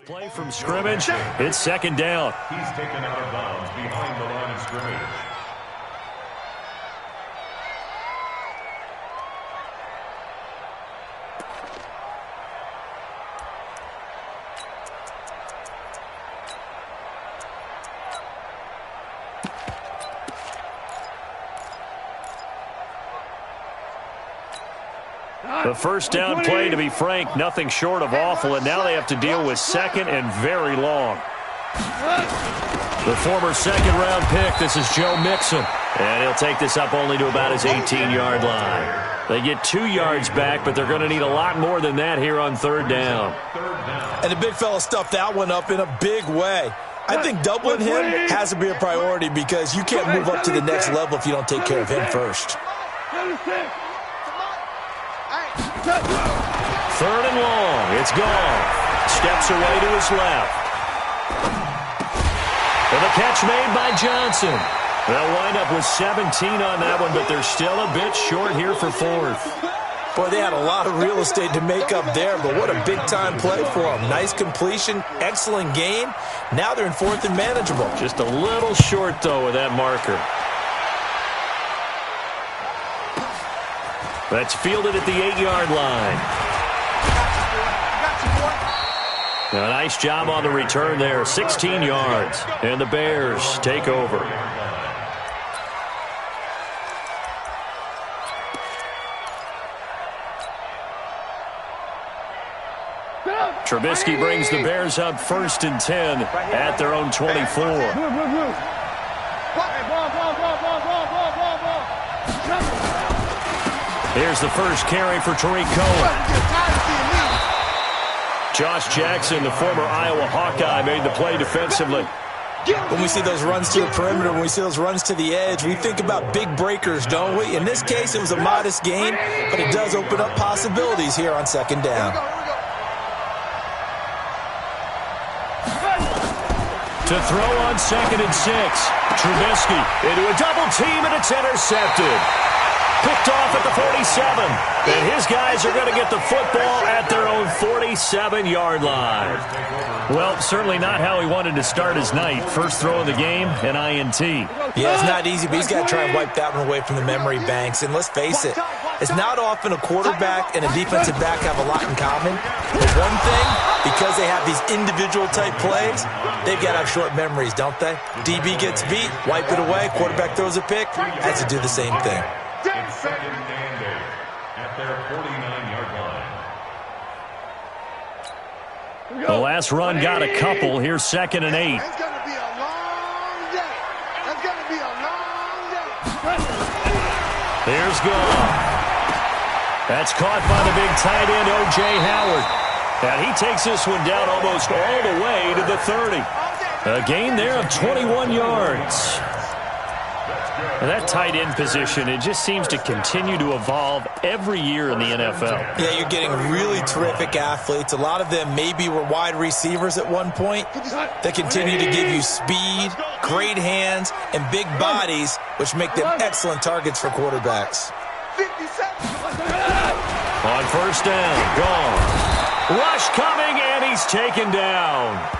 Play from scrimmage. It's second down. He's taken out of bounds behind the line of scrimmage. The first down play, to be frank, nothing short of awful, and now they have to deal with second and very long. The former second-round pick, this is Joe Mixon, and he'll take this up only to about his 18-yard line. They get 2 yards back, but they're going to need a lot more than that here on third down. And the big fella stuffed that one up in a big way. I think doubling him has to be a priority because you can't move up to the next level if you don't take care of him first. Third and long. It's gone. Steps away to his left. And the catch made by Johnson. They'll wind up with 17 on that one, but they're still a bit short here for fourth. Boy, they had a lot of real estate to make up there, but what a big-time play for them. Nice completion, excellent game. Now they're in fourth and manageable. Just a little short, though, with that marker. That's fielded at the 8-yard line. A nice job on the return there. 16 yards. And the Bears take over. Trubisky brings the Bears up 1st and 10 at their own 24. Here's the first carry for Tariq Cohen. Josh Jackson, the former Iowa Hawkeye, made the play defensively. When we see those runs to the perimeter, when we see those runs to the edge, we think about big breakers, don't we? In this case, it was a modest gain, but it does open up possibilities here on second down. To throw on 2nd and 6. Trubisky into a double team, and it's intercepted. Picked off at the 47. And his guys are going to get the football at their own 47-yard line. Well, certainly not how he wanted to start his night. First throw of the game, an INT. Yeah, it's not easy, but he's got to try and wipe that one away from the memory banks. And let's face it, it's not often a quarterback and a defensive back have a lot in common. But one thing, because they have these individual-type plays, they've got to have short memories, don't they? DB gets beat, wipe it away, quarterback throws a pick, has to do the same thing. It's second and 8 at their 49-yard line. The last run got a couple. Here's 2nd and 8. It's going to be a long day. It's going to be a long day. Here's Goff. That's caught by the big tight end, O.J. Howard. And he takes this one down almost all the way to the 30. A gain there of 21 yards. And that tight end position, it just seems to continue to evolve every year in the NFL. Yeah, you're getting really terrific athletes. A lot of them maybe were wide receivers at one point. They continue to give you speed, great hands, and big bodies, which make them excellent targets for quarterbacks. On first down, gone. Rush coming, and he's taken down.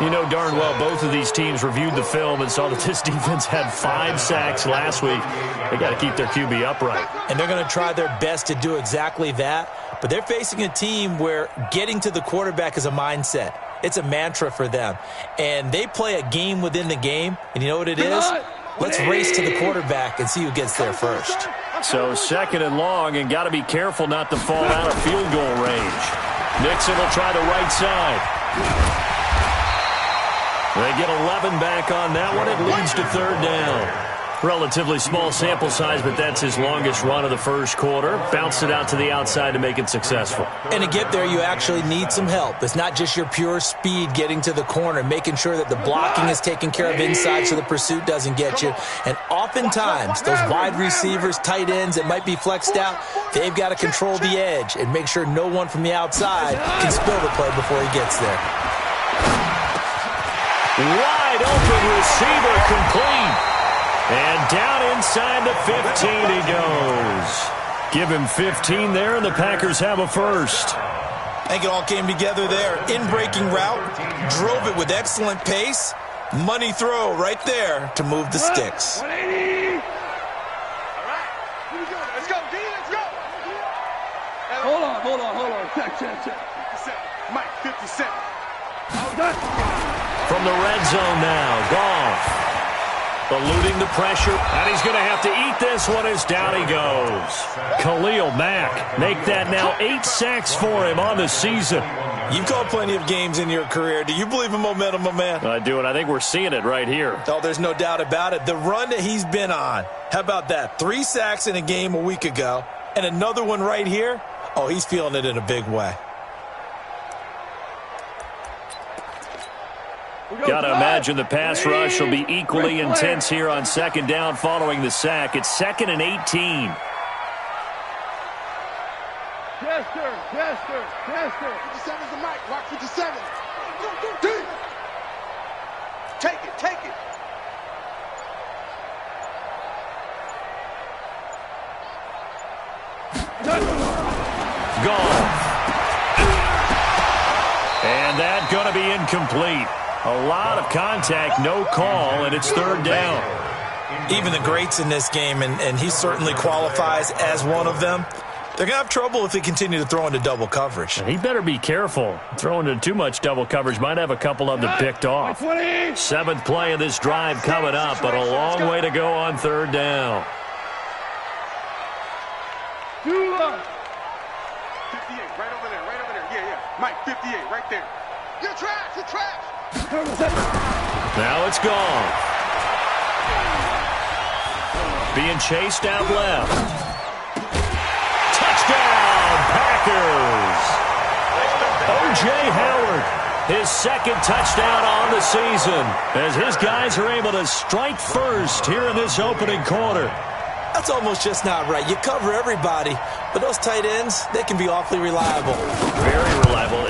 You know darn well both of these teams reviewed the film and saw that this defense had 5 sacks last week. They got to keep their QB upright. And they're going to try their best to do exactly that. But they're facing a team where getting to the quarterback is a mindset. It's a mantra for them. And they play a game within the game. And you know what it is? Let's race to the quarterback and see who gets there first. So 2nd and long, and got to be careful not to fall out of field goal range. Nixon will try the right side. They get 11 back on that one. It leads to 3rd down. Relatively small sample size, but that's his longest run of the first quarter. Bounced it out to the outside to make it successful. And to get there, you actually need some help. It's not just your pure speed getting to the corner, making sure that the blocking is taken care of inside so the pursuit doesn't get you. And oftentimes, those wide receivers, tight ends that might be flexed out, they've got to control the edge and make sure no one from the outside can spill the play before he gets there. Wide open receiver, complete. And down inside the 15 he goes. Give him 15 there, and the Packers have a first. I think it all came together there. In-breaking route, drove it with excellent pace. Money throw right there to move the sticks. 180. All right. Here we go. Let's go, D. Let's go. Hold on. Check. 57. Mike, 57. From the red zone now, Goff. Eluding the pressure, and he's going to have to eat this one as down he goes. Khalil Mack, make that now 8 sacks for him on the season. You've called plenty of games in your career. Do you believe in momentum, my man? I do, and I think we're seeing it right here. Oh, there's no doubt about it. The run that he's been on, how about that? 3 sacks in a game a week ago, and another one right here. Oh, he's feeling it in a big way. Got to imagine the pass rush will be equally intense here on second down following the sack. It's 2nd and 18. Chester. 57's the mic. Rock 57. Take it. Goal. And that going to be incomplete. A lot of contact, no call, and it's 3rd down. Even the greats in this game, and he certainly qualifies as one of them, they're going to have trouble if they continue to throw into double coverage. He better be careful. Throwing into too much double coverage might have a couple of them picked off. 7th play of this drive coming up, but a long way to go on 3rd down. 58, right over there. Yeah. Mike, 58, right there. You're trash. Now it's gone. Being chased out left. Touchdown, Packers! O.J. Howard, his 2nd touchdown on the season, as his guys are able to strike first here in this opening quarter. That's almost just not right. You cover everybody, but those tight ends, they can be awfully reliable. Very reliable.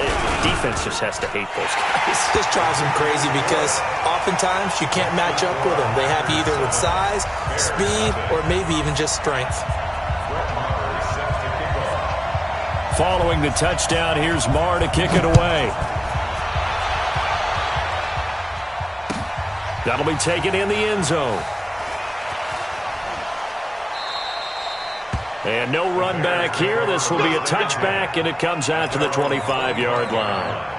Defense just has to hate those guys. This drives them crazy because oftentimes you can't match up with them. They have either with size, speed, or maybe even just strength. Following the touchdown, here's Marr to kick it away. That'll be taken in the end zone. And no run back here. This will be a touchback, and it comes out to the 25-yard line.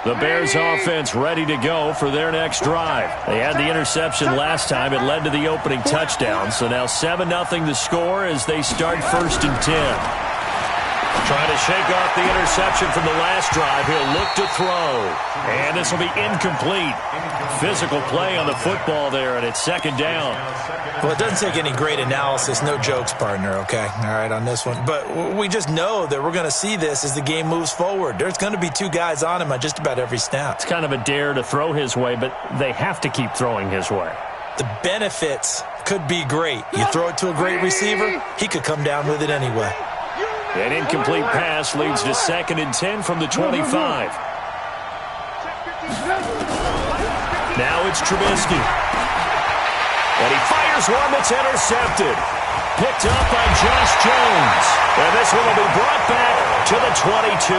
The Bears offense ready to go for their next drive. They had the interception last time. It led to the opening touchdown. So now 7-0 the score as they start 1st and 10. Trying to shake off the interception from the last drive. He'll look to throw. And this will be incomplete. Physical play on the football there, and it's 2nd down. Well, it doesn't take any great analysis. No jokes, partner, okay? All right, on this one. But we just know that we're going to see this as the game moves forward. There's going to be 2 guys on him on just about every snap. It's kind of a dare to throw his way, but they have to keep throwing his way. The benefits could be great. You throw it to a great receiver, he could come down with it anyway. An incomplete pass leads to 2nd and 10 from the 25. Now it's Trubisky. And he fires one that's intercepted. Picked up by Josh Jones. And this one will be brought back to the 22.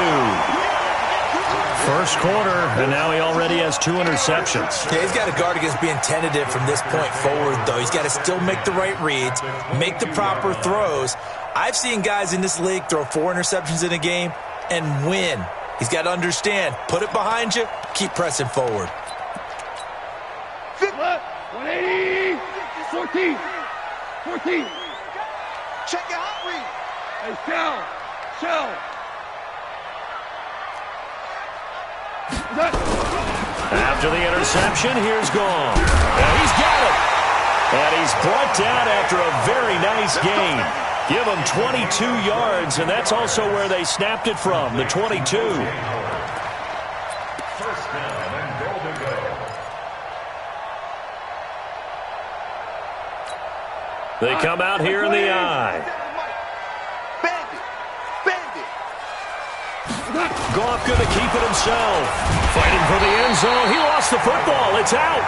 First quarter, and now he already has 2 interceptions. Yeah, he's got to guard against being tentative from this point forward, though. He's got to still make the right reads, make the proper throws. I've seen guys in this league throw 4 interceptions in a game and win. He's got to understand, put it behind you, keep pressing forward. 180. 14. Check your hot read. Hey, shell. After the interception, here's Gone. And he's got it. And he's brought down after a very nice gain. Give him 22 yards, and that's also where they snapped it from, the 22. First down and goal to go. They come out here in the eye. Bandit. Goff going to keep it himself. Fighting for the end zone. He lost the football. It's out.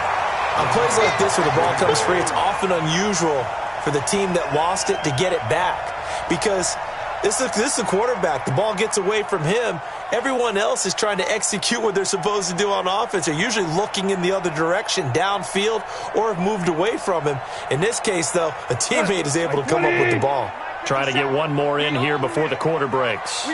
On plays like this where the ball comes free, it's often unusual for the team that lost it to get it back. Because this is the quarterback. The ball gets away from him. Everyone else is trying to execute what they're supposed to do on offense. They're usually looking in the other direction, downfield, or have moved away from him. In this case, though, a teammate is able to come up with the ball. Trying to get one more in here before the quarter breaks.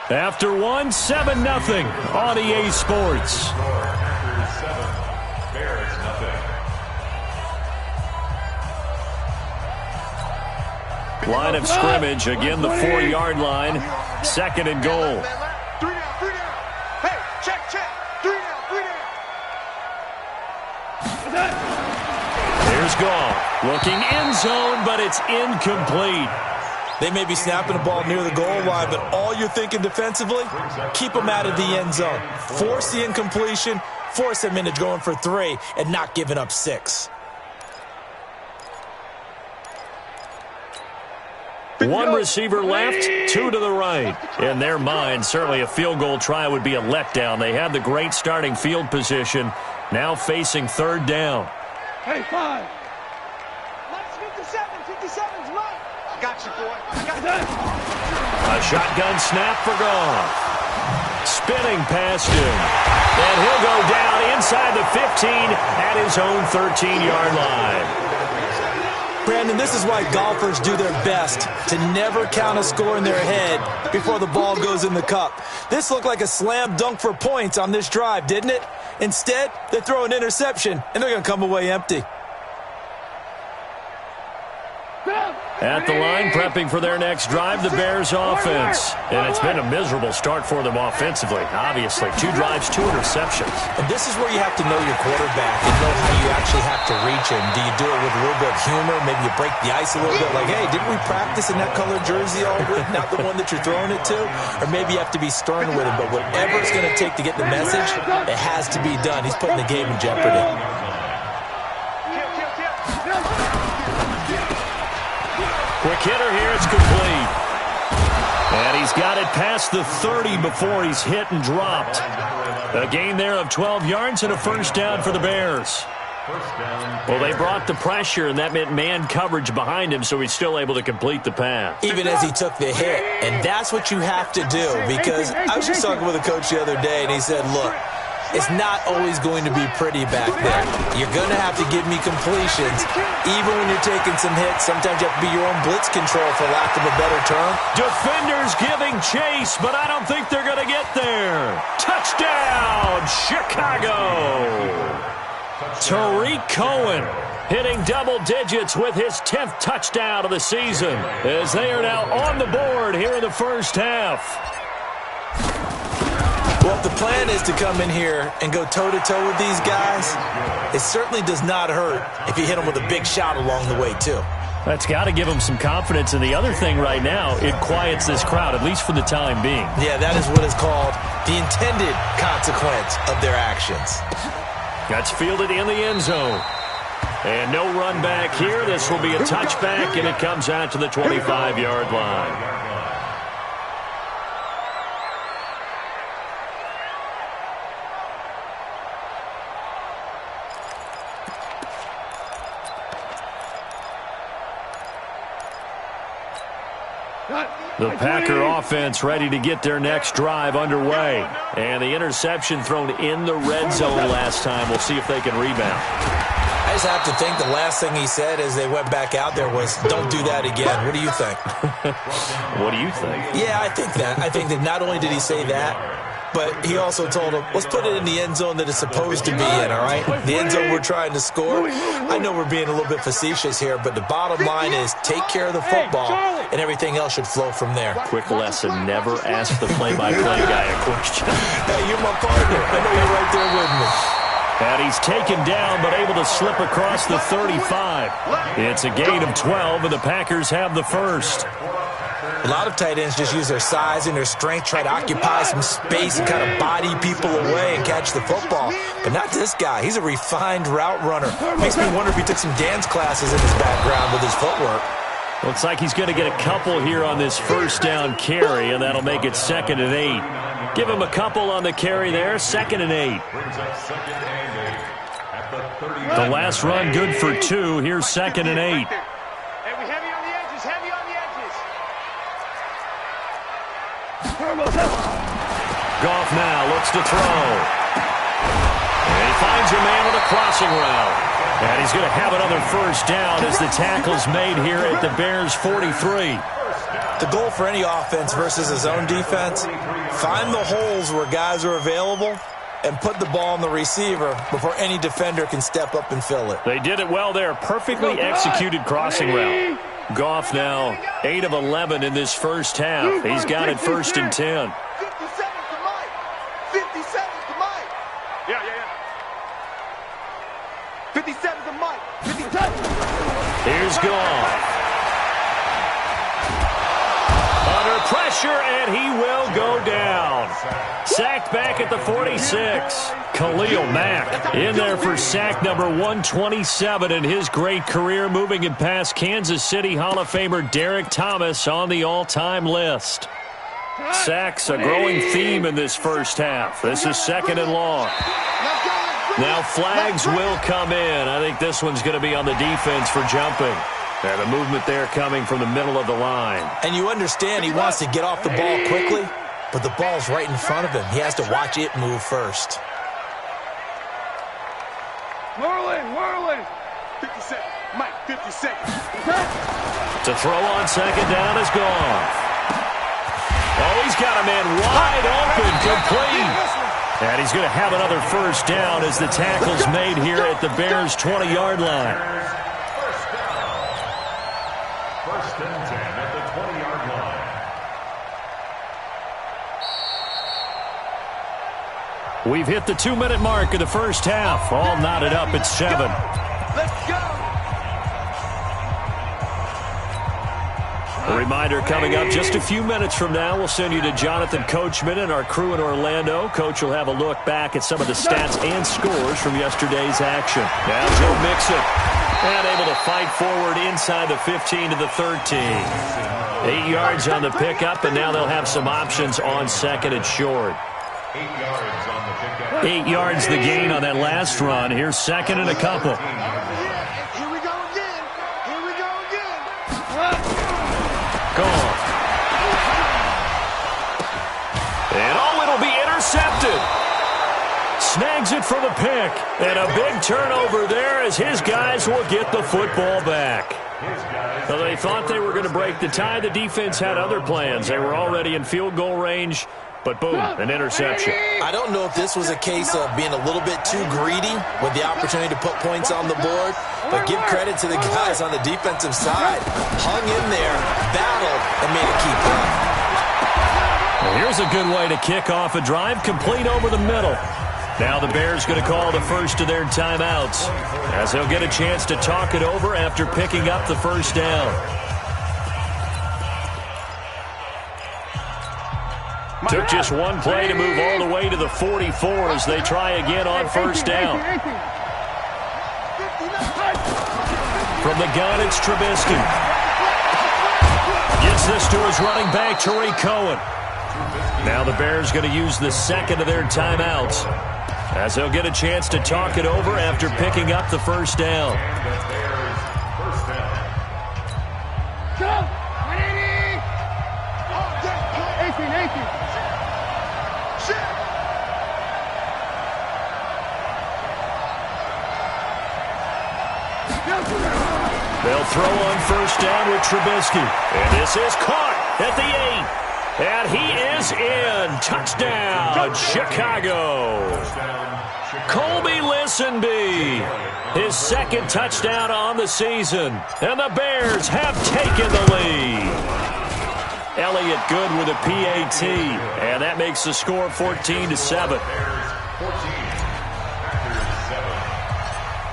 After one, 7-0 on EA Sports. Line of scrimmage, again the 4-yard line. 2nd and goal. 3 down. Hey, check. 3 down. Here's Goff. Looking end zone, but it's incomplete. They may be snapping the ball near the goal line, but all you're thinking defensively, keep them out of the end zone. Force the incompletion, force them into going for 3, and not giving up 6. One receiver left, 2 to the right. In their mind, certainly a field goal try would be a letdown. They had the great starting field position, now facing 3rd down. Hey, 5. Mike's 57's Mike. Got you, boy. A shotgun snap for Goff. Spinning past him. And he'll go down inside the 15 at his own 13-yard line. Brandon, this is why golfers do their best to never count a score in their head before the ball goes in the cup. This looked like a slam dunk for points on this drive, didn't it? Instead, they throw an interception, and they're going to come away empty. At the line, prepping for their next drive, the Bears offense. And it's been a miserable start for them offensively, obviously. 2 drives, 2 interceptions. And this is where you have to know your quarterback and know how you actually have to reach him. Do you do it with a little bit of humor? Maybe you break the ice a little bit like, hey, didn't we practice in that colored jersey all week? Not the one that you're throwing it to? Or maybe you have to be stern with him. But whatever it's going to take to get the message, it has to be done. He's putting the game in jeopardy. Quick hitter here, it's complete. And he's got it past the 30 before he's hit and dropped. A gain there of 12 yards and a 1st down for the Bears. Well, they brought the pressure, and that meant man coverage behind him, so he's still able to complete the pass. Even as he took the hit. And that's what you have to do, because I was just talking with a coach the other day, and he said, look, it's not always going to be pretty back there. You're going to have to give me completions. Even when you're taking some hits, sometimes you have to be your own blitz control, for lack of a better term. Defenders giving chase, but I don't think they're going to get there. Touchdown, Chicago! Tariq Cohen hitting double digits with his 10th touchdown of the season, as they are now on the board here in the 1st half. Well, if the plan is to come in here and go toe-to-toe with these guys, it certainly does not hurt if you hit them with a big shot along the way, too. That's got to give them some confidence. And the other thing right now, it quiets this crowd, at least for the time being. Yeah, that is what is called the intended consequence of their actions. That's fielded in the end zone. And no run back here. This will be a touchback, and it comes out to the 25-yard line. The Packer offense ready to get their next drive underway. And the interception thrown in the red zone last time. We'll see if they can rebound. I just have to think the last thing he said as they went back out there was, don't do that again. What do you think? What do you think? Yeah, I think that. I think that not only did he say that, but he also told him, let's put it in the end zone that it's supposed to be in, all right? The end zone we're trying to score. I know we're being a little bit facetious here, but the bottom line is take care of the football, and everything else should flow from there. Quick lesson, never ask the play-by-play guy a question. Hey, you're my partner. I know you're right there with me. And he's taken down, but able to slip across the 35. It's a gain of 12, and the Packers have the first. Well, lot of tight ends just use their size and their strength, try to occupy some space and kind of body people away and catch the football. But not this guy. He's a refined route runner. Makes me wonder if he took some dance classes in his background with his footwork. Looks like he's going to get a couple here on this first down carry, and that'll make it 2nd and 8. Give him a couple on the carry there, 2nd and 8. The last run good for 2. Here's 2nd and 8. Goff now looks to throw. And he finds a man on a crossing route. And he's going to have another first down as the tackle's made here at the Bears' 43. The goal for any offense versus his own defense, find the holes where guys are available and put the ball on the receiver before any defender can step up and fill it. They did it well there. Perfectly executed crossing route. Goff now 8 of 11 in this first half. He's got it 1st and 10. 57 to Mike. 57 to Mike. Yeah. 57 to Mike. 57. Here's Goff. Under pressure, and he will go down. Sacked back at the 46. Khalil Mack in there for sack number 127 in his great career, moving him past Kansas City Hall of Famer Derek Thomas on the all-time list. Sacks a growing theme in this first half. This is 2nd and long. Now flags will come in. I think this one's going to be on the defense for jumping. And the movement there coming from the middle of the line. And you understand he wants to get off the ball quickly, but the ball's right in front of him. He has to watch it move first. Whirling. 57. Mike, 50 seconds. To throw on 2nd down is Goff. Oh, he's got a man wide open, complete. And he's going to have another first down as the tackle's made here at the Bears' 20-yard line. First and 10 at the 20-yard line. We've hit the 2-minute mark of the first half. All knotted up at 7. Let's go. A reminder coming up just a few minutes from now, we'll send you to Jonathan Coachman and our crew in Orlando. Coach will have a look back at some of the stats and scores from yesterday's action. Now Joe Mixon, and able to fight forward inside the 15 to the 13. 8 yards on the pickup, and now they'll have some options on 2nd and short. 8 yards on the pickup. 8 yards the gain on that last run. Here's 2nd and a couple. Here we go again. Goff. And it'll be intercepted. Snags it for the pick. And a big turnover there as his guys will get the football back. So they thought they were going to break the tie. The defense had other plans. They were already in field goal range. But boom, an interception. I don't know if this was a case of being a little bit too greedy with the opportunity to put points on the board, but give credit to the guys on the defensive side. Hung in there, battled, and made a key play. Well, here's a good way to kick off a drive, complete over the middle. Now the Bears going to call the first of their timeouts, as they'll get a chance to talk it over after picking up the first down. Took just one play to move all the way to the 44 as they try again on first down. From the gun, it's Trubisky. Gets this to his running back, Tariq Cohen. Now the Bears going to use the second of their timeouts, as they'll get a chance to talk it over after picking up the first down. They'll throw on first down with Trubisky. And this is caught at the 8. And he is in. Touchdown, Chicago. Colby Listenbee, his second touchdown on the season. And the Bears have taken the lead. Elliott good with a PAT. And that makes the score 14-7.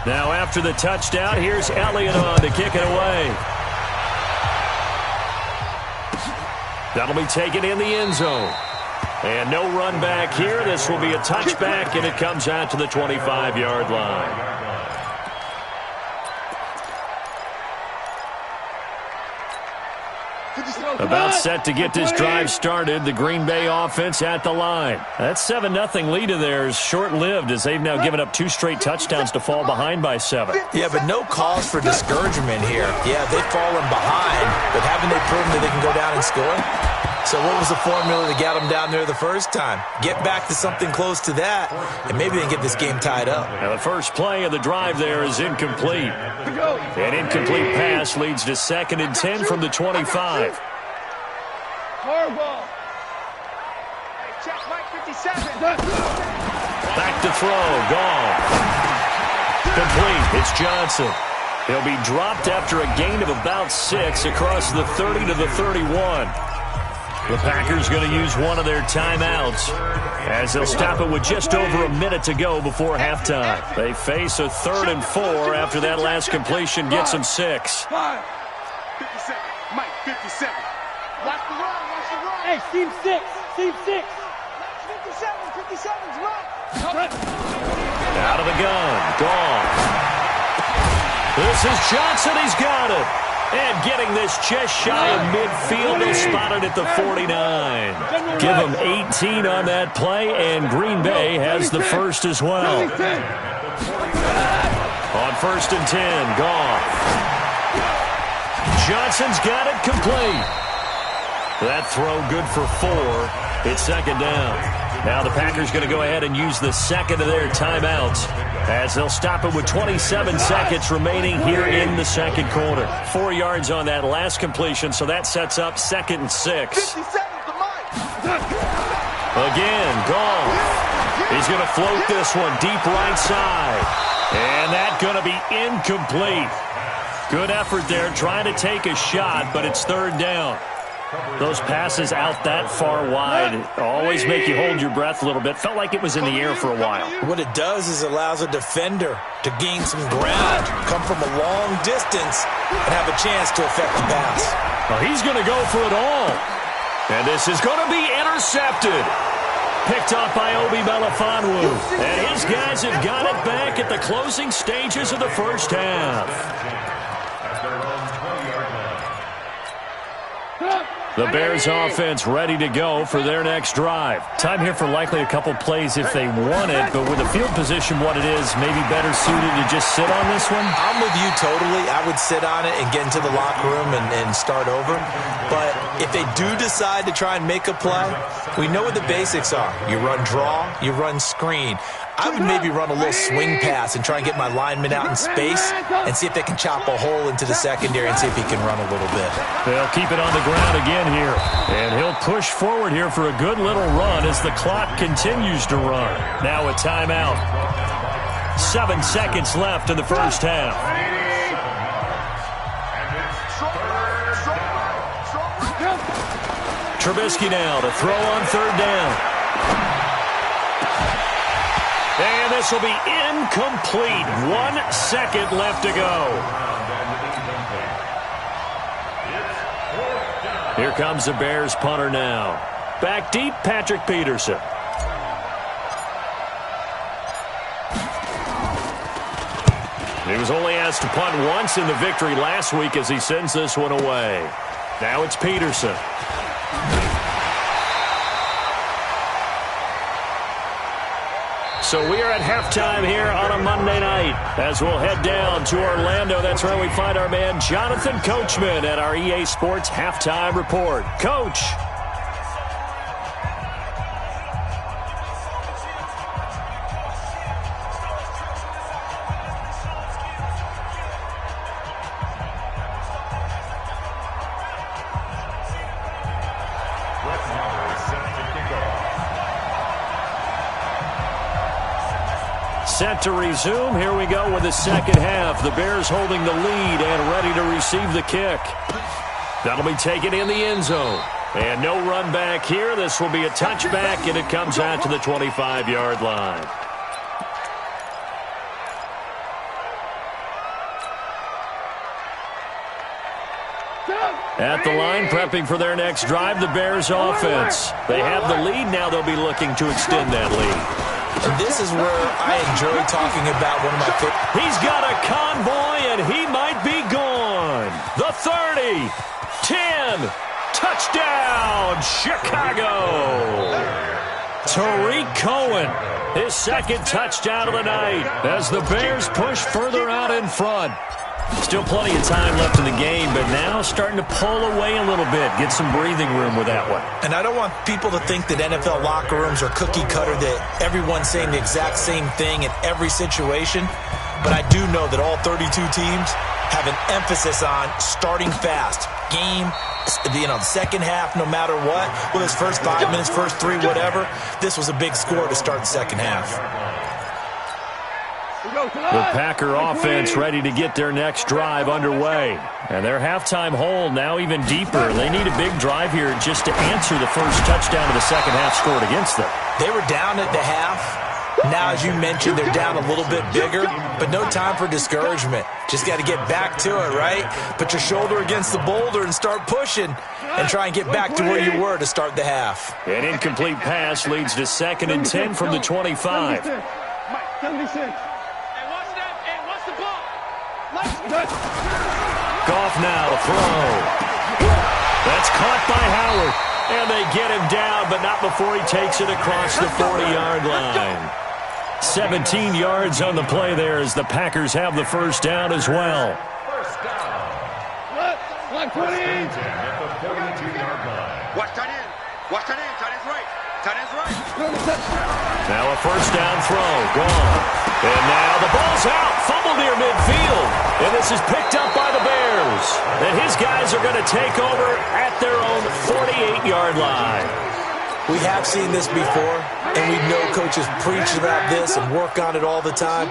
Now after the touchdown, here's Elliott on to kick it away. That'll be taken in the end zone. And no run back here. This will be a touchback, and it comes out to the 25-yard line. About set to get this drive started. The Green Bay offense at the line. That 7-0 lead of theirs short-lived as they've now given up 2 straight touchdowns to fall behind by 7. Yeah, but no cause for discouragement here. Yeah, they've fallen behind, but haven't they proven that they can go down and score? So what was the formula that got them down there the first time? Get back to something close to that, and maybe they can get this game tied up. Now the first play of the drive there is incomplete. An incomplete pass leads to 2nd and 10 from the 25. Horrible. Hey, check Mike 57. Back to throw. Gone. Complete. It's Johnson. He'll be dropped after a gain of about 6 across the 30 to the 31. The Packers going to use one of their timeouts as they'll stop it with just over a minute to go before halftime. They face a 3rd and 4 after that last completion gets them 6. 5. 57. Mike 57. Watch the run. Watch the run. Hey, team 6. Team 6. 57. 57's run. Out of the gun. Gone. This is Johnson. He's got it. And getting this just shy of midfield, they'll spot it at the 49. Give them 18 on that play, and Green Bay has the first as well. On 1st and 10, Goff. Johnson's got it complete. That throw good for 4. It's 2nd down. Now the Packers going to go ahead and use the 2nd of their timeouts as they'll stop it with 27 seconds remaining here in the 2nd quarter. 4 yards on that last completion, so that sets up 2nd and 6. Again, Goff. He's going to float this one deep right side. And that's going to be incomplete. Good effort there, trying to take a shot, but it's 3rd down. Those passes out that far wide always make you hold your breath a little bit. Felt like it was in the air for a while. What it does is allows a defender to gain some ground, come from a long distance, and have a chance to affect the pass. Well, he's going to go for it all. And this is going to be intercepted. Picked off by Obi Melifonwu. And his guys have got it back at the closing stages of the first half. The Bears offense ready to go for their next drive. Time here for likely a couple plays if they want it, but with the field position what it is, maybe better suited to just sit on this one? I'm with you totally. I would sit on it and get into the locker room and start over. But if they do decide to try and make a play, we know what the basics are. You run draw, you run screen. I would maybe run a little swing pass and try and get my lineman out in space and see if they can chop a hole into the secondary and see if he can run a little bit. They'll keep it on the ground again here. And he'll push forward here for a good little run as the clock continues to run. Now a timeout. 7 seconds left in the first half. Trubisky now to throw on 3rd down. And this will be incomplete. 1 second left to go. Here comes the Bears punter now. Back deep, Patrick Peterson. He was only asked to punt once in the victory last week as he sends this one away. Now it's Peterson. So we are at halftime here on a Monday night as we'll head down to Orlando. That's where we find our man Jonathan Coachman at our EA Sports Halftime Report. Coach. Set to resume. Here we go with the second half. The Bears holding the lead and ready to receive the kick. That'll be taken in the end zone. And no run back here. This will be a touchback, and it comes out to the 25-yard line. At the line, prepping for their next drive, the Bears offense. They have the lead. Now they'll be looking to extend that lead. And this is where I enjoy talking about one of my favorite. He's got a convoy, and he might be gone. The 30, 10, touchdown, Chicago. Tariq Cohen, his second touchdown of the night as the Bears push further out in front. Still plenty of time left in the game, but now starting to pull away a little bit, get some breathing room with that one. And I don't want people to think that NFL locker rooms are cookie cutter, that everyone's saying the exact same thing in every situation. But I do know that all 32 teams have an emphasis on starting fast. Game, the second half, no matter what. Well, his first 5 minutes, first 3, whatever. This was a big score to start the second half. The Packer offense ready to get their next drive underway. And their halftime hole now even deeper. They need a big drive here just to answer the first touchdown of the second half scored against them. They were down at the half. Now, as you mentioned, they're down a little bit bigger, but no time for discouragement. Just got to get back to it, right? Put your shoulder against the boulder and start pushing and try and get back to where you were to start the half. An incomplete pass leads to 2nd and 10 from the 25. Goff now to throw. That's caught by Howard. And they get him down, but not before he takes it across the 40-yard line. 17 yards on the play there as the Packers have the first down as well. First down. First and 10 at the 42-yard line. Watch tight end. Watch tight end. Tight end's right. Tight end's right. Now a first down throw. Gone. And now the ball's out. Fumble near midfield. And this is picked up by the Bears. And his guys are going to take over at their own 48-yard line. We have seen this before, and we know coaches preach about this and work on it all the time.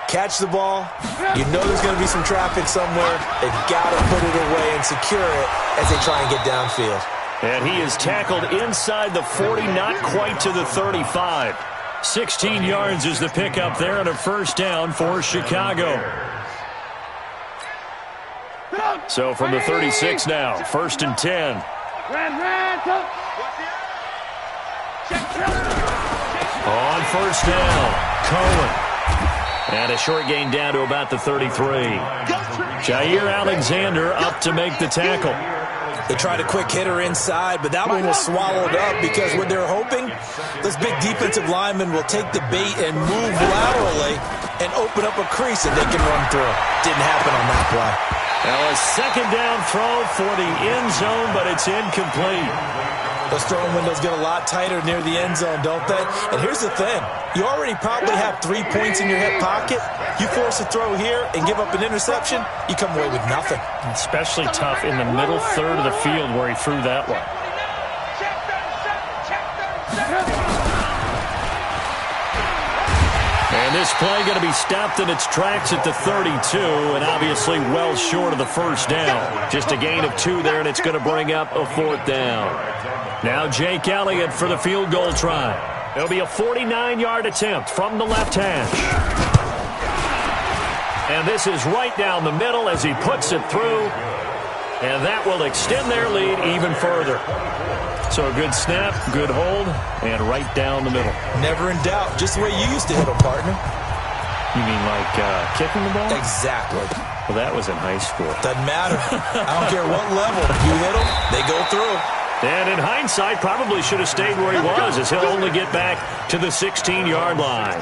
Catch the ball. You know there's going to be some traffic somewhere. They've got to put it away and secure it as they try and get downfield. And he is tackled inside the 40, not quite to the 35. 16 yards is the pickup there and a first down for Chicago. So from the 36 now, 1st and 10. On first down, Cohen. And a short gain down to about the 33. Jair Alexander up to make the tackle. They tried a quick hitter inside, but that one was swallowed up because what they're hoping, this big defensive lineman will take the bait and move laterally and open up a crease that they can run through. Didn't happen on that play. Now a second down throw for the end zone, but it's incomplete. Those throwing windows get a lot tighter near the end zone, don't they? And here's the thing. You already probably have 3 points in your hip pocket. You force a throw here and give up an interception, you come away with nothing. Especially tough in the middle third of the field where he threw that one. And this play going to be stopped in its tracks at the 32, and obviously well short of the first down. Just a gain of 2 there, and it's going to bring up a 4th down. Now Jake Elliott for the field goal try. It'll be a 49-yard attempt from the left hash. And this is right down the middle as he puts it through. And that will extend their lead even further. So a good snap, good hold, and right down the middle. Never in doubt. Just the way you used to hit them, partner. You mean like kicking the ball? Exactly. Well, that was in high school. Doesn't matter. I don't care what level. You hit them, they go through. And in hindsight, probably should have stayed where he was as he'll only get back to the 16-yard line.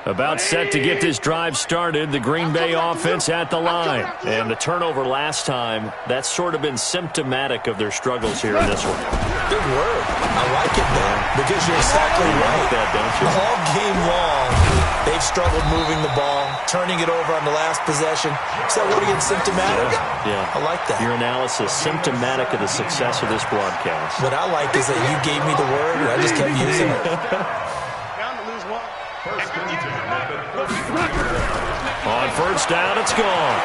About set to get this drive started, the Green Bay offense at the line. And the turnover last time, that's sort of been symptomatic of their struggles here in this one. Good word. I like it, though, because you're exactly right. Like that, don't you? All game long, they've struggled moving the ball, turning it over on the last possession. Is that word again, symptomatic? Yeah. I like that. Your analysis, symptomatic of the success of this broadcast. What I like is that you gave me the word, and I just kept using it. On first down, it's gone.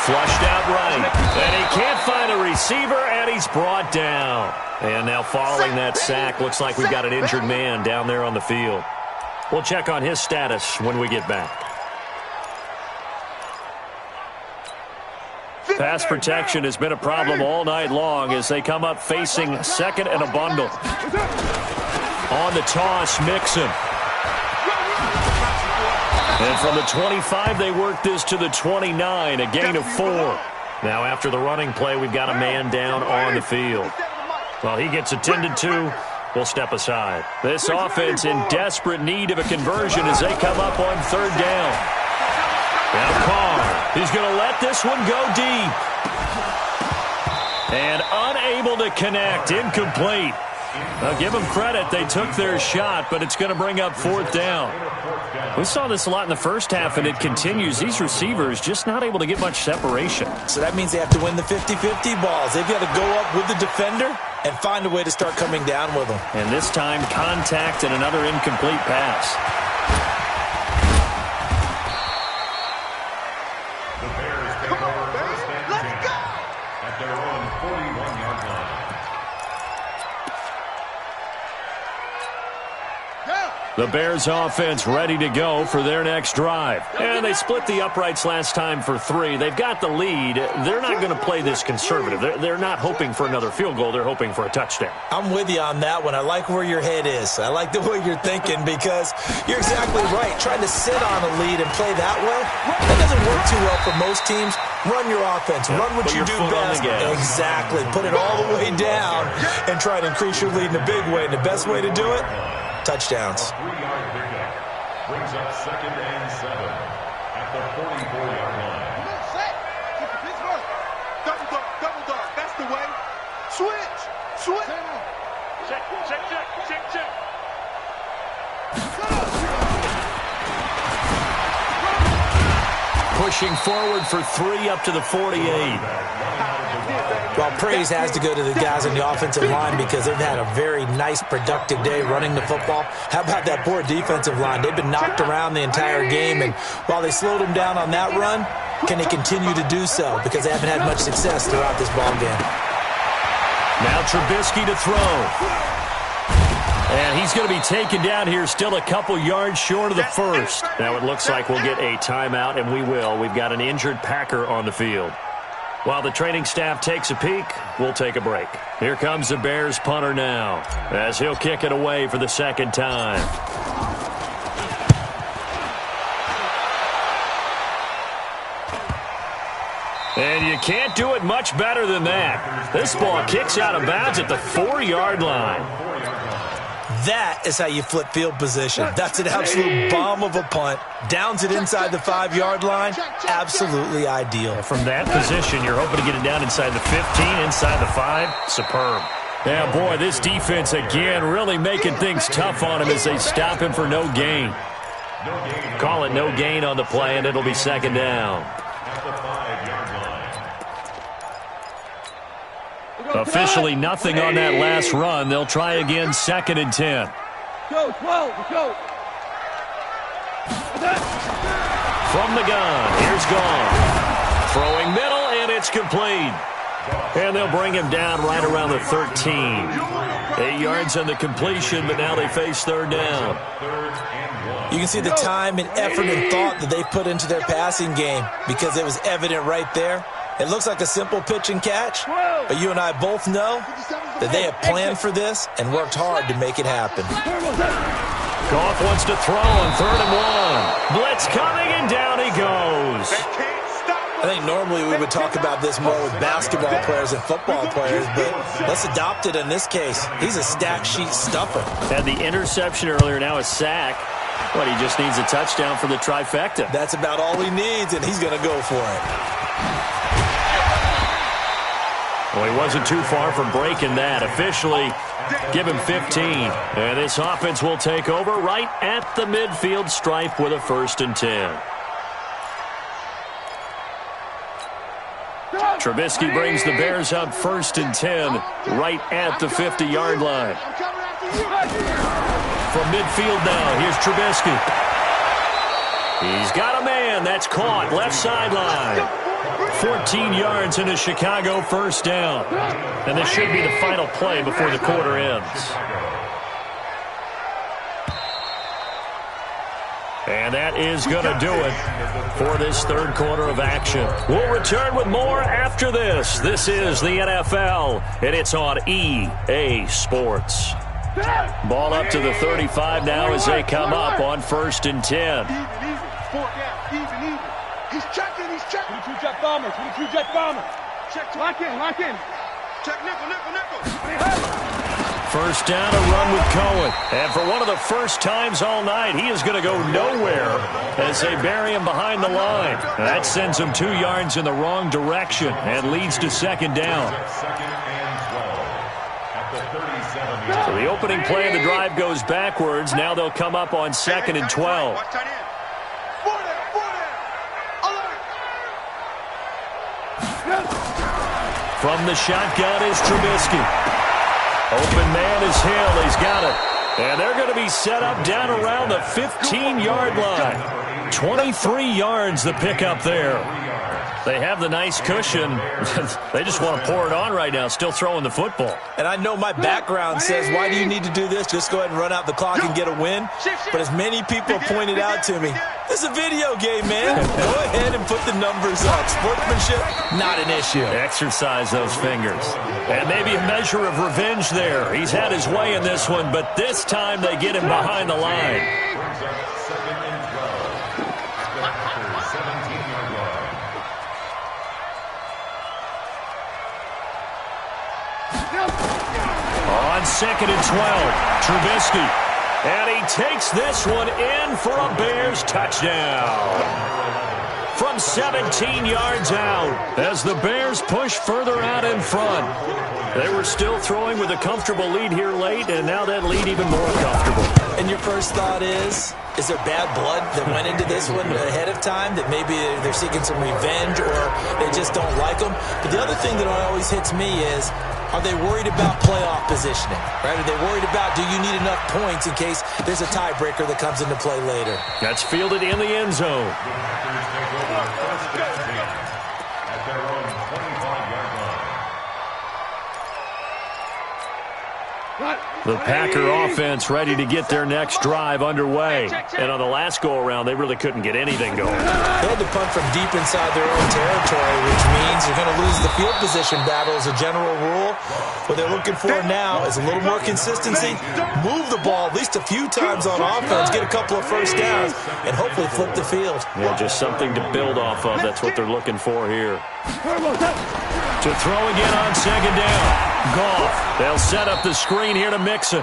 Flushed out right. And he can't find a receiver, and he's brought down. And now following that sack, looks like we've got an injured man down there on the field. We'll check on his status when we get back. Pass protection has been a problem all night long as they come up facing second and a bundle. On the toss, Mixon. And from the 25, they work this to the 29, a gain of 4. Now after the running play, we've got a man down on the field. Well, he gets attended to. We'll step aside. This offense in desperate need of a conversion as they come up on third down. Now Carr, he's going to let this one go deep. And unable to connect, incomplete. I'll give them credit. They took their shot, but it's going to bring up fourth down. We saw this a lot in the first half, and it continues. These receivers just not able to get much separation. So that means they have to win the 50-50 balls. They've got to go up with the defender and find a way to start coming down with them. And this time, contact and another incomplete pass. The Bears take over first and 10 at their own 41-yard line. The Bears offense ready to go for their next drive. And they split the uprights last time for 3. They've got the lead. They're not going to play this conservative. They're not hoping for another field goal. They're hoping for a touchdown. I'm with you on that one. I like where your head is. I like the way you're thinking because you're exactly right. Trying to sit on a lead and play that way, that doesn't work too well for most teams. Run your offense. Run what you do best. Exactly. Put it all the way down and try to increase your lead in a big way. And the best way to do it, touchdowns. A 3-yard pickup brings up second and 7 at the 44-yard line. Double dog. That's the way. Switch. Check. Pushing forward for 3 up to the 48. Well, praise has to go to the guys on the offensive line because they've had a very nice, productive day running the football. How about that poor defensive line? They've been knocked around the entire game, and while they slowed them down on that run, can they continue to do so? Because they haven't had much success throughout this ball game. Now Trubisky to throw. And he's going to be taken down here still a couple yards short of the first. Now it looks like we'll get a timeout, and we will. We've got an injured Packer on the field. While the training staff takes a peek, we'll take a break. Here comes the Bears punter now as he'll kick it away for the second time. And you can't do it much better than that. This ball kicks out of bounds at the 4-yard line. That is how you flip field position. That's an absolute bomb of a punt. Downs it inside the 5-yard line. Absolutely ideal. From that position, you're hoping to get it down inside the 15, inside the 5. Superb. Yeah, boy, this defense again really making things tough on him as they stop him for no gain. Call it no gain on the play, and it'll be second down. Officially nothing on that last run. They'll try again, second and 10. Go, 12, go. From the gun, here's Gone. Throwing middle, and it's complete. And they'll bring him down right around the 13. 8 yards on the completion, but now they face third down. You can see the time and effort and thought that they put into their passing game because it was evident right there. It looks like a simple pitch and catch, but you and I both know that they have planned for this and worked hard to make it happen. Goff wants to throw on 3rd and 1. Blitz coming, and down he goes. I think normally we would talk about this more with basketball players and football players, but let's adopt it in this case. He's a stat sheet stuffer. Had the interception earlier, now a sack. But he just needs a touchdown for the trifecta. That's about all he needs, and he's going to go for it. Well, he wasn't too far from breaking that. Officially, give him 15. And this offense will take over right at the midfield stripe with a 1st and 10. Trubisky brings the Bears up 1st and 10 right at the 50-yard line. From midfield now, here's Trubisky. He's got a man. That's caught. Left sideline. 14 yards in a Chicago 1st down. And this should be the final play before the quarter ends. And that is going to do it for this third quarter of action. We'll return with more after this. This is the NFL, and it's on EA Sports. Ball up to the 35 now as they come up on 1st and 10. Even. 4 down. Even. He's checking. 22 jet bombers. 22 jet bombers. Check. Lock in. Check nickel. First down, a run with Cohen. And for one of the first times all night, he is going to go nowhere as they bury him behind the line. That sends him 2 yards in the wrong direction and leads to 2nd down. So the opening play of the drive goes backwards. Now they'll come up on 2nd and 12. From the shotgun is Trubisky. Open man is Hill. He's got it. And they're going to be set up down around the 15-yard line. 23 yards the pickup there. They have the nice cushion. They just want to pour it on right now, still throwing the football. And I know my background says, why do you need to do this? Just go ahead and run out the clock and get a win. But as many people pointed out to me, this is a video game, man. Go ahead and put the numbers up. Sportsmanship, not an issue. Exercise those fingers. And maybe a measure of revenge there. He's had his way in this one, but this time they get him behind the line. On 2nd and 12, Trubisky. And he takes this one in for a Bears touchdown. From 17 yards out as the Bears push further out in front. They were still throwing with a comfortable lead here late, and now that lead even more comfortable. And your first thought is there bad blood that went into this one ahead of time, that maybe they're seeking some revenge or they just don't like them? But the other thing that always hits me is, are they worried about playoff positioning? Right? Are they worried about, do you need enough points in case there's a tiebreaker that comes into play later? That's fielded in the end zone. The Packer offense ready to get their next drive underway. And on the last go-around, they really couldn't get anything going. They had to punt from deep inside their own territory, which means you're going to lose the field position battle as a general rule. What they're looking for now is a little more consistency, move the ball at least a few times on offense, get a couple of first downs, and hopefully flip the field. Yeah, just something to build off of. That's what they're looking for here. To throw again on 2nd down. Goff. They'll set up the screen here to Mixon.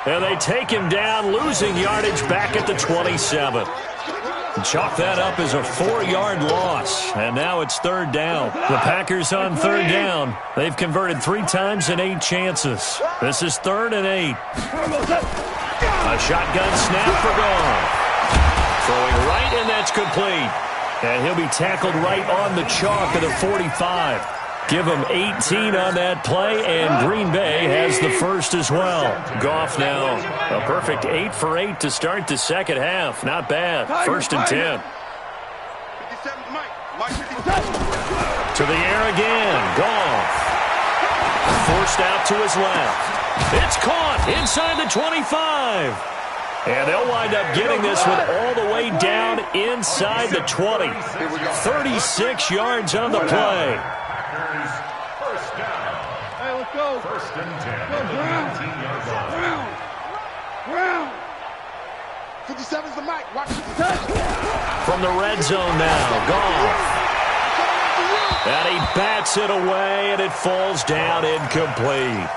And they take him down, losing yardage back at the 27. Chalk that up as a 4-yard loss. And now it's 3rd down. The Packers on 3rd down. They've converted 3 times in 8 chances. This is 3rd and 8. A shotgun snap for Goff. Throwing right, and that's complete. And he'll be tackled right on the chalk of the 45. Give him 18 on that play, and Green Bay has the first as well. Goff now, a perfect 8 for 8 to start the second half. Not bad. 1st and 10. To the air again. Goff. Forced out to his left. It's caught inside the 25. And they'll wind up getting this one all the way down inside the 20. 36 yards on the play. Hey, let's go. 1st and 10. Go, Brown. Brown. 57's the mic. Watch it. From the red zone now, Goff. And he bats it away, and it falls down incomplete.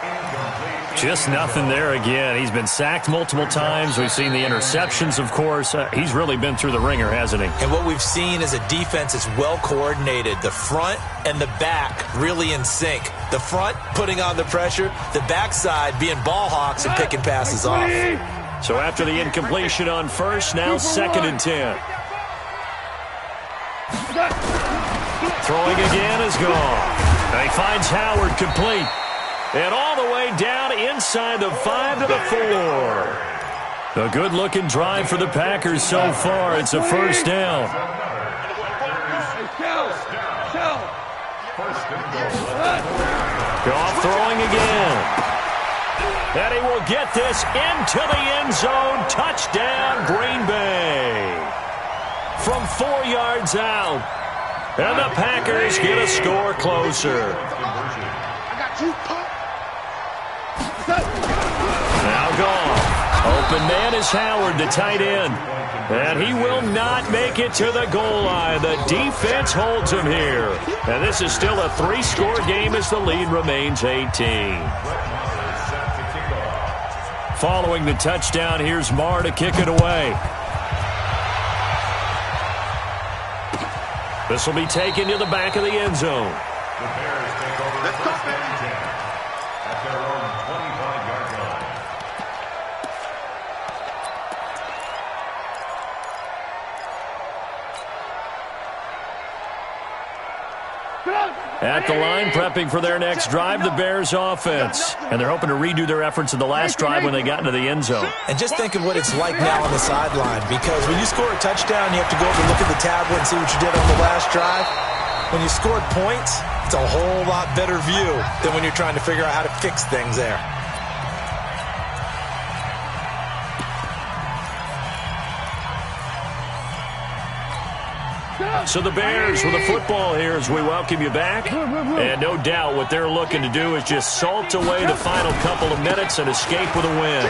Just nothing there again. He's been sacked multiple times. We've seen the interceptions, of course. He's really been through the ringer, hasn't he? And what we've seen is a defense that's well coordinated. The front and the back really in sync. The front putting on the pressure, the backside being ball hawks and picking passes off. So after the incompletion on 1st, now 2nd and 10. Throwing again is gone. And he finds Howard complete. And all the way down inside the 5 to the 4. A good-looking drive for the Packers so far. It's a 1st down. Goff throwing again. And he will get this into the end zone. Touchdown, Green Bay. From 4 yards out. And the Packers get a score closer. I got you, Pop. Now gone. Open man is Howard, the tight end. And he will not make it to the goal line. The defense holds him here. And this is still a 3-score game as the lead remains 18. Following the touchdown, here's Marr to kick it away. This will be taken to the back of the end zone. The Bears take over the first down at their own 25-yard line. At the line, prepping for their next drive, the Bears offense. And they're hoping to redo their efforts in the last drive when they got into the end zone. And just think of what it's like now on the sideline, because when you score a touchdown, you have to go over and look at the tablet and see what you did on the last drive. When you scored points, it's a whole lot better view than when you're trying to figure out how to fix things there. So the Bears with the football here as we welcome you back. And no doubt what they're looking to do is just salt away the final couple of minutes and escape with a win.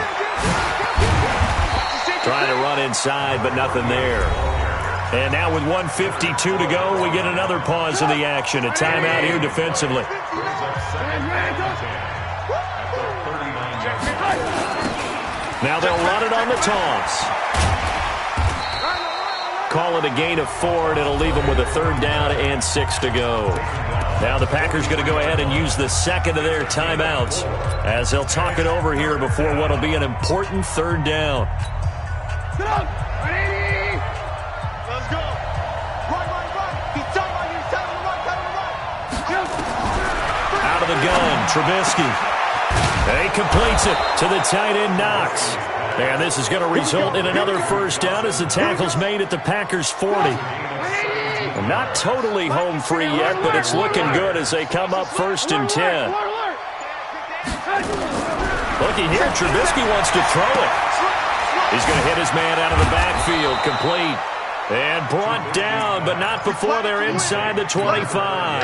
Trying to run inside, but nothing there. And now with 1:52 to go, we get another pause in the action. A timeout here defensively. Now they'll run it on the toss. Call it a gain of 4, and it'll leave them with a 3rd down and 6 to go. Now the Packers going to go ahead and use the second of their timeouts as they'll talk it over here before what will be an important 3rd down. Let's go. Run. Keep talking about you. Tell him to run. Out of the gun, Trubisky. He completes it to the tight end, Knox. And this is going to result in another 1st down as the tackle's made at the Packers' 40. Well, not totally home free yet, but it's looking good as they come up 1st and 10. Looking here, Trubisky wants to throw it. He's going to hit his man out of the backfield, complete. And brought down, but not before they're inside the 25.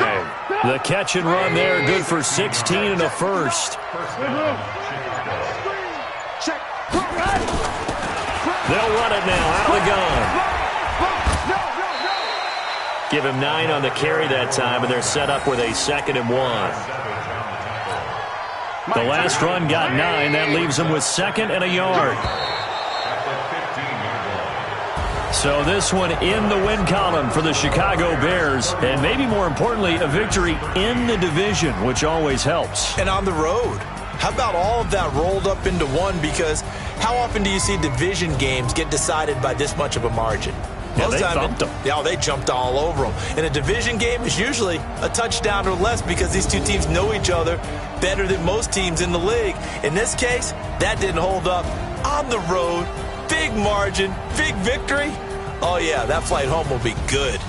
The catch and run there, good for 16 and a 1st. They'll run it now out of the gun. Give him 9 on the carry that time, and they're set up with a 2nd and 1. The last run got 9. That leaves them with 2nd and a yard. So this one in the win column for the Chicago Bears, and maybe more importantly, a victory in the division, which always helps. And on the road. How about all of that rolled up into one? Because how often do you see division games get decided by this much of a margin? Yeah, they thumped them. Yeah, they jumped all over them. And a division game is usually a touchdown or less because these two teams know each other better than most teams in the league. In this case, that didn't hold up. On the road, big margin, big victory. Oh, yeah, that flight home will be good.